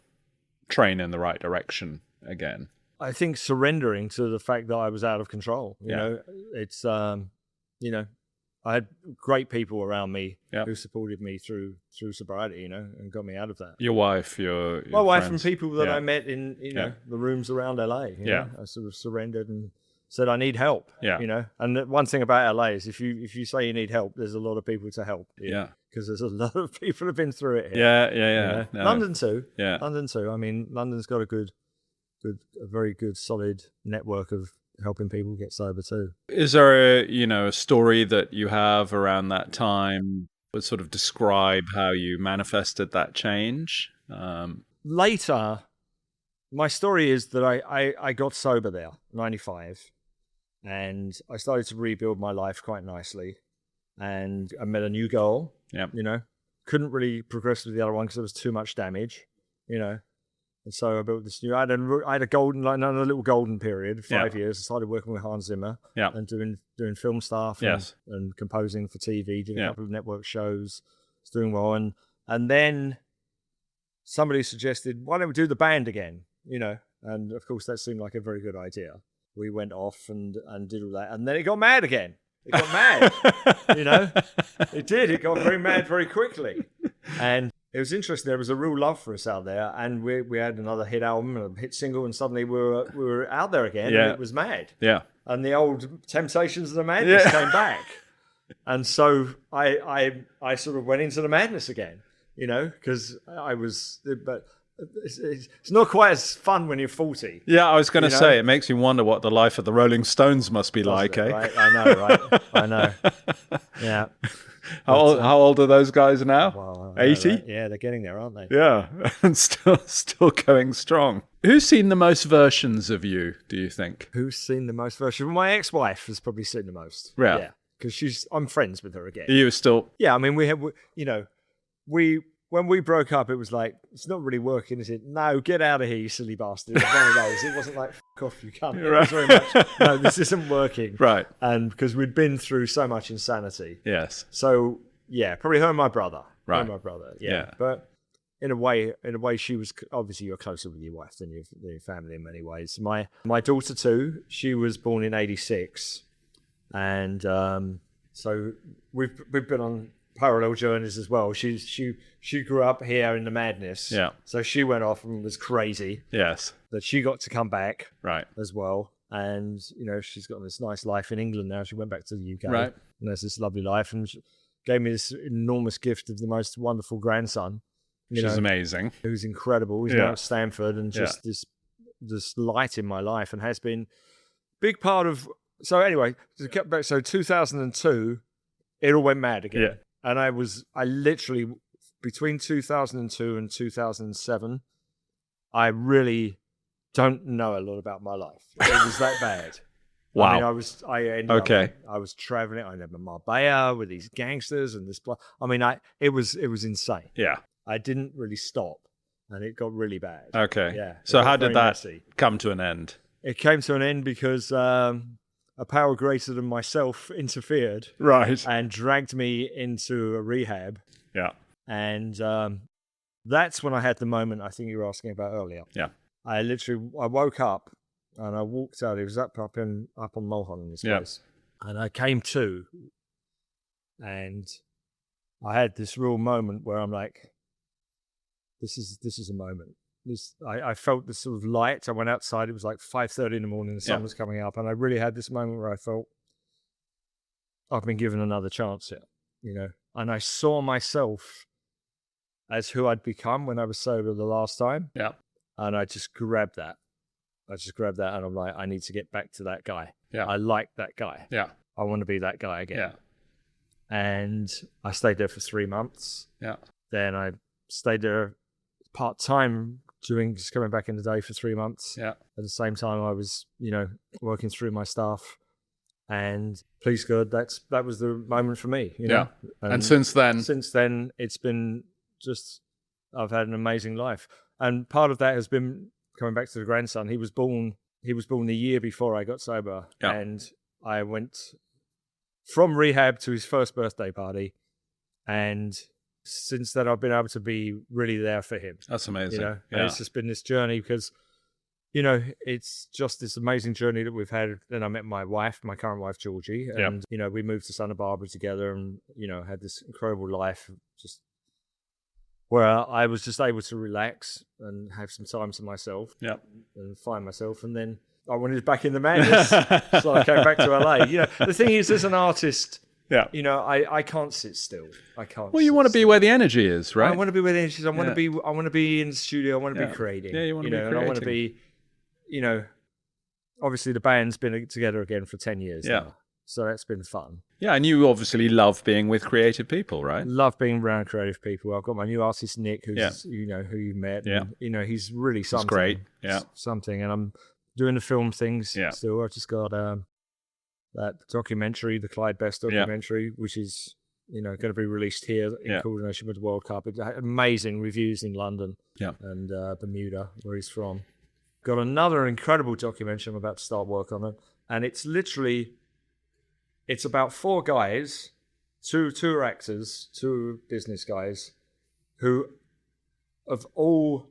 train in the right direction again? I think surrendering to the fact that I was out of control. You know, it's I had great people around me who supported me through sobriety, and got me out of that. Your wife, your my wife, friends. and people that I met in the rooms around LA. You know? I sort of surrendered and said I need help. And the one thing about LA is if you say you need help, there's a lot of people to help. Because there's a lot of people who've been through it here. No. London too. London too. I mean, London's got a very good, solid network of helping people get sober too. Is there a story that you have around that time that sort of describe how you manifested that change? Later, my story is that I got sober there, 95, and I started to rebuild my life quite nicely, and I met a new girl. Couldn't really progress with the other one because there was too much damage, And so I built this new. I had another little golden period, 5 years. I started working with Hans Zimmer, and doing film stuff, and composing for TV. Did a couple of network shows. Was doing well, and then somebody suggested, "Why don't we do the band again?" And of course that seemed like a very good idea. We went off and did all that, and then it got mad again. It got mad, It did. It got very mad very quickly, and. It was interesting. There was a real love for us out there, and we had another hit album and a hit single, and suddenly we were out there again, and it was mad. And the old Temptations of the Madness came back, and so I sort of went into the madness again, because I was, but it's not quite as fun when you're 40. Yeah, I was going to say, it makes you wonder what the life of the Rolling Stones must be like, eh? Right? I know, right? I know. Yeah. How old are those guys now? Well, 80? Yeah, they're getting there, aren't they? Yeah, and still going strong. Who's seen the most versions of you, do you think? Who's seen the most versions? My ex-wife has probably seen the most. Yeah. Because I'm friends with her again. You were still... Yeah, I mean, we when we broke up, it was like, it's not really working, is it? No, get out of here, you silly bastard. It was one of those. It wasn't like, fuck off, you cunt. It was very much, no, this isn't working. Right. And because we'd been through so much insanity. Yes. So, yeah, probably her and my brother. Right. Her and my brother, yeah. But in a way, she was, obviously you're closer with your wife than your family in many ways. My daughter too, she was born in 86. And so we've been on parallel journeys as well. She grew up here in the madness. Yeah. So she went off and was crazy. Yes. But she got to come back. Right. As well. And, she's got this nice life in England now. She went back to the UK. Right. And there's this lovely life. And she gave me this enormous gift of the most wonderful grandson. Which is amazing. Who's incredible. He's now at Stanford and just this light in my life and has been a big part of. So anyway, to get back, so 2002, it all went mad again. Yeah. And I literally, between 2002 and 2007, I really don't know a lot about my life. It was that bad. Wow. I mean, I was traveling. I ended up in Marbella with these gangsters and this. I mean, it was insane. Yeah. I didn't really stop, and it got really bad. Okay. Yeah. So how did that messy. come to an end? It came to an end because a power greater than myself interfered. Right. And dragged me into a rehab. Yeah. And that's when I had the moment I think you were asking about earlier. Yeah. I woke up and I walked out. It was up on Mulholland in this place. And I came to, and I had this real moment where I'm like, this is a moment. I felt this sort of light. I went outside. It was like 5:30 in the morning. The sun was coming up, and I really had this moment where I felt I've been given another chance here, And I saw myself as who I'd become when I was sober the last time. Yeah. And I just grabbed that. And I'm like, I need to get back to that guy. Yeah. I like that guy. Yeah. I want to be that guy again. Yeah. And I stayed there for 3 months. Yeah. Then I stayed there part-time, just coming back in the day for 3 months. Yeah. At the same time, I was, working through my stuff. And please God, that was the moment for me, Yeah. And since then, it's been just, I've had an amazing life. And part of that has been coming back to the grandson. He was born the year before I got sober. Yeah. And I went from rehab to his first birthday party. And since then, I've been able to be really there for him. That's amazing. And it's just been this journey because, it's just this amazing journey that we've had. Then I met my current wife, Georgie, and, we moved to Santa Barbara together and, had this incredible life just where I was just able to relax and have some time to myself and find myself. And then I wanted back in the madness. So I came back to LA. The thing is, as an artist, I can't sit still. I can't. Well, you want to be where the energy is, right? I want to be where the energy is. I want to be in the studio. I want to be creating. Yeah, you want to be creating. And I want to be, obviously the band's been together again for 10 years now. So that's been fun. Yeah, and you obviously love being with creative people, right? Love being around creative people. I've got my new artist, Nick, who's, who you met. Yeah. And, he's really something. It's great. Yeah. Something. And I'm doing the film things still. I just got that documentary, the Clyde Best documentary, which is, going to be released here in coordination with the World Cup. It had amazing reviews in London and Bermuda, where he's from. Got another incredible documentary I'm about to start work on it. And it's about 4 guys, two are actors, 2 business guys, who have all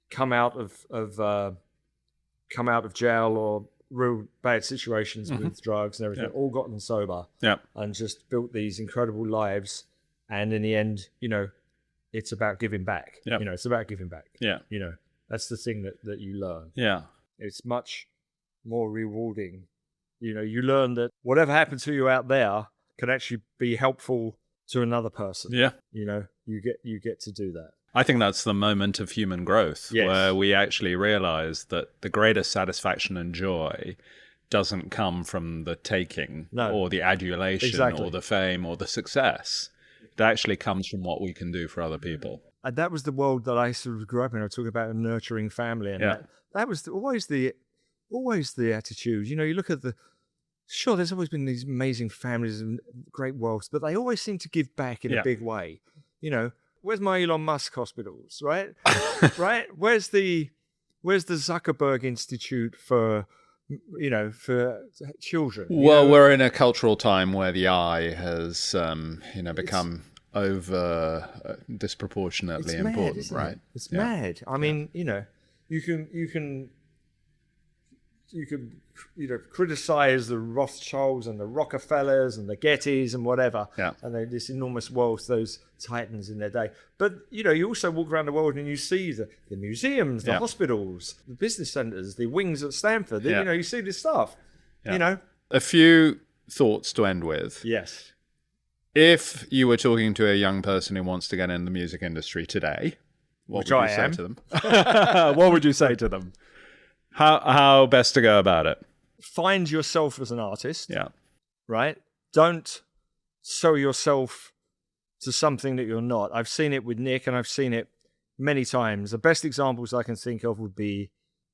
come out of jail or real bad situations with drugs and everything, all gotten sober, and just built these incredible lives. And in the end, it's about giving back. It's about giving back. That's the thing that you learn. It's much more rewarding. You learn that whatever happened to you out there can actually be helpful to another person. You get to do that. I think that's the moment of human growth, where we actually realize that the greatest satisfaction and joy doesn't come from the taking or the adulation or the fame or the success. It actually comes from what we can do for other people. And that was the world that I sort of grew up in. I talk about a nurturing family, and that was always the attitude. You look at sure, there's always been these amazing families and great worlds, but they always seem to give back in a big way. where's my Elon Musk hospitals, right? Right? Where's the Zuckerberg Institute for children? Well, we're in a cultural time where the eye has, become disproportionately it's mad, important, isn't right? It? It's mad. I mean, you can criticize the Rothschilds and the Rockefellers and the Gettys and whatever, and they're this enormous wealth, those titans in their day. But you also walk around the world and you see the museums, the hospitals, the business centers, the wings at Stanford. You see this stuff. A few thoughts to end with. Yes. If you were talking to a young person who wants to get in the music industry today, what would you say to them? What would you say to them? How best to go about it? Find yourself as an artist. Yeah. Right? Don't sell yourself to something that you're not. I've seen it with Nick, and I've seen it many times. The best examples I can think of would be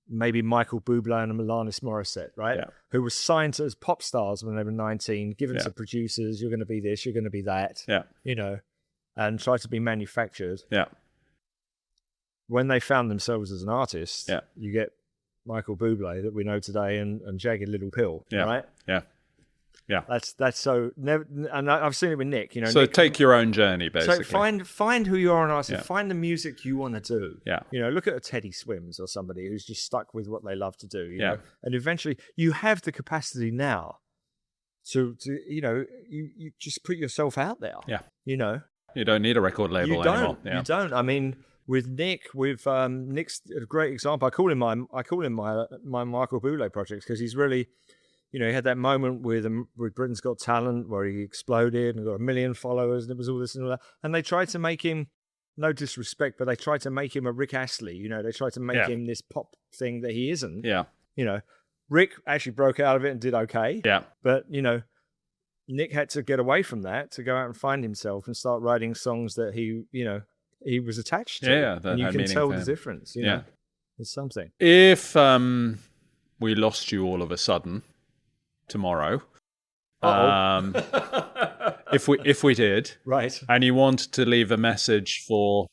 maybe Michael Bublé and Alanis Morissette, right? Yeah. Who were signed as pop stars when they were 19, given to producers, you're going to be this, you're going to be that, and try to be manufactured. Yeah. When they found themselves as an artist, you get Michael Bublé that we know today and Jagged Little Pill, right? Yeah. Yeah. That's so never, and I've seen it with Nick, So Nick, take your own journey, basically. So find who you are an artist, find the music you want to do. Yeah. Look at a Teddy Swims or somebody who's just stuck with what they love to do, you Yeah. know. And eventually you have the capacity now to you just put yourself out there. Yeah. You don't need a record label anymore. You don't. I mean, with Nick, Nick's a great example. I call him my Michael Bublé project because he's really, he had that moment with Britain's Got Talent where he exploded and got 1 million followers, and it was all this and all that. And they tried to make him, no disrespect, but they tried to make him a Rick Astley. They tried to make him this pop thing that he isn't. Yeah. Rick actually broke out of it and did okay. Yeah. But Nick had to get away from that to go out and find himself and start writing songs that he was attached to. Yeah, that and you had can meaning tell for the him. difference. Yeah. It's something. If we lost you all of a sudden tomorrow, if we did, right, and you wanted to leave a message for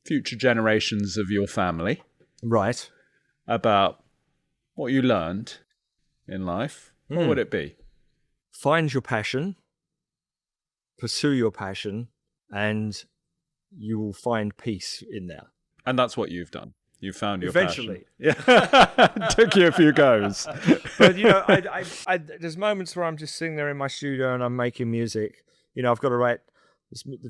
future generations of your family, right, about what you learned in life, what would it be? Find your passion, pursue your passion, and you will find peace in there. And that's what you've done. You found your eventually. Passion. Yeah, took you a few goes. But I there's moments where I'm just sitting there in my studio and I'm making music. I've got to write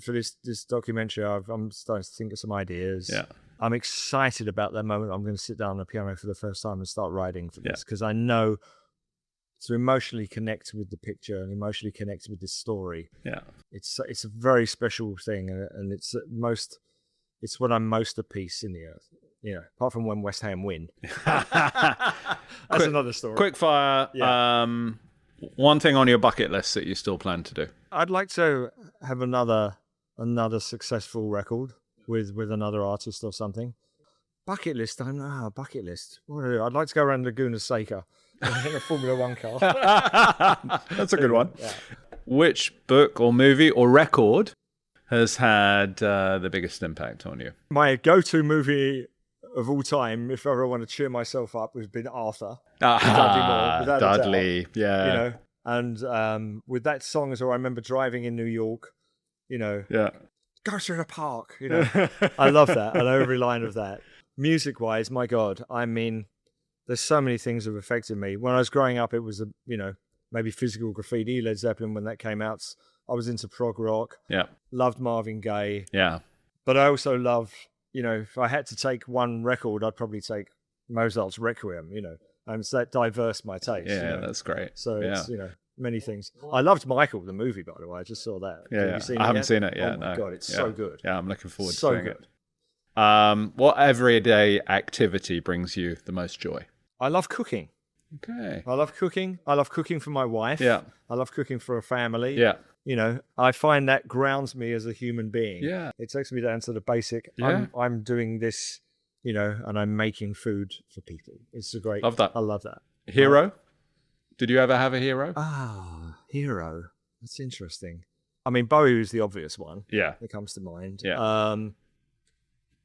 for this documentary. I'm starting to think of some ideas. Yeah, I'm excited about that moment. I'm going to sit down on the piano for the first time and start writing for this because I know to emotionally connect with the picture and emotionally connect with this story. Yeah, it's a very special thing, and it's when I'm most at peace in the earth. Apart from when West Ham win. That's another story. Quick fire. Yeah. One thing on your bucket list that you still plan to do. I'd like to have another successful record with another artist or something. Bucket list. I don't know. Bucket list. What do I do? I'd like to go around Laguna Seca in a Formula One car. That's a good one. Yeah. Which book or movie or record has had the biggest impact on you? My go-to movie of all time, if ever I want to cheer myself up, has been Arthur. Dudley, yeah. And with that song as well, I remember driving in New York, go to the park, I love that. I know every line of that. Music-wise, my God, I mean, there's so many things that have affected me. When I was growing up, it was, maybe Physical Graffiti, Led Zeppelin when that came out. I was into prog rock. Yeah. Loved Marvin Gaye. Yeah. But I also love, if I had to take one record, I'd probably take Mozart's Requiem, and so that diverse my taste. Yeah, that's great. So it's, many things. I loved Michael, the movie, by the way. I just saw that. Yeah, Have you seen I it haven't yet? seen it yet. Oh my God, it's Yeah. so good. Yeah, I'm looking forward to so seeing good. it. What everyday activity brings you the most joy? I love cooking. Okay. I love cooking. I love cooking for my wife. Yeah. I love cooking for a family. Yeah. I find that grounds me as a human being. Yeah. It takes me down to the basic. Yeah. I'm doing this, and I'm making food for people. It's a great. Love that. I love that. Hero? Did you ever have a hero? Hero. That's interesting. I mean, Bowie was the obvious one Yeah. that comes to mind. Yeah.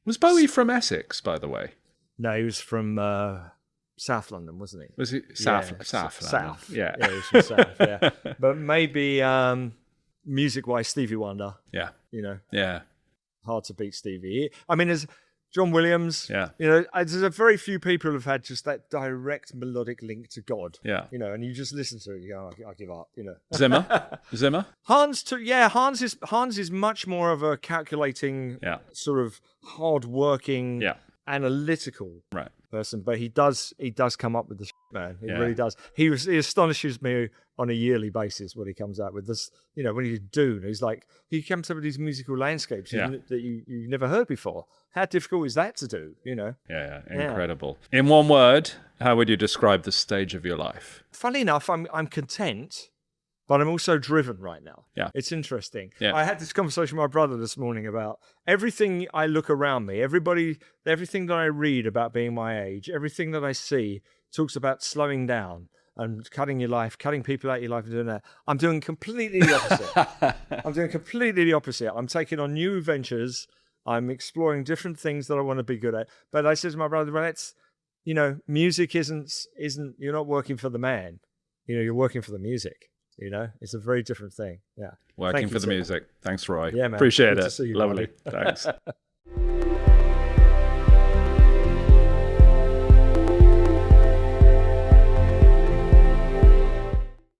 Was Bowie from Essex, by the way? No, he was from South London, wasn't he? Was he South? Yeah, South. South. Yeah. Yeah, he was from South. Yeah, but maybe music-wise, Stevie Wonder. Yeah. You know, Yeah. hard to beat Stevie. I mean, there's John Williams. Yeah. You know, there's a very few people who've had just that direct melodic link to God. Yeah. You know, and you just listen to it, you go, I give up. You know, Zimmer. Hans is much more of a calculating, sort of hard-working, analytical Right. person, but he does come up with the shit, man. He really does. He astonishes me on a yearly basis when he comes out with this. You know, when he did Dune, he comes up with these musical landscapes that you never heard before. How difficult is that to do? You know? Yeah, incredible. In one word, how would you describe the stage of your life? Funnily enough, I'm content. But I'm also driven right now. Yeah. It's interesting. Yeah. I had this conversation with my brother this morning about everything I look around me, everything that I read about being my age, everything that I see talks about slowing down and cutting people out of your life and doing that. I'm doing completely the opposite. I'm taking on new ventures. I'm exploring different things that I want to be good at. But I said to my brother, well, music isn't, you're not working for the man. You know, you're working for the music. You know, it's a very different thing. Yeah. Working for the music. Thanks, Roy. Yeah, man. Appreciate Good it. to see you, Lovely. buddy. Thanks.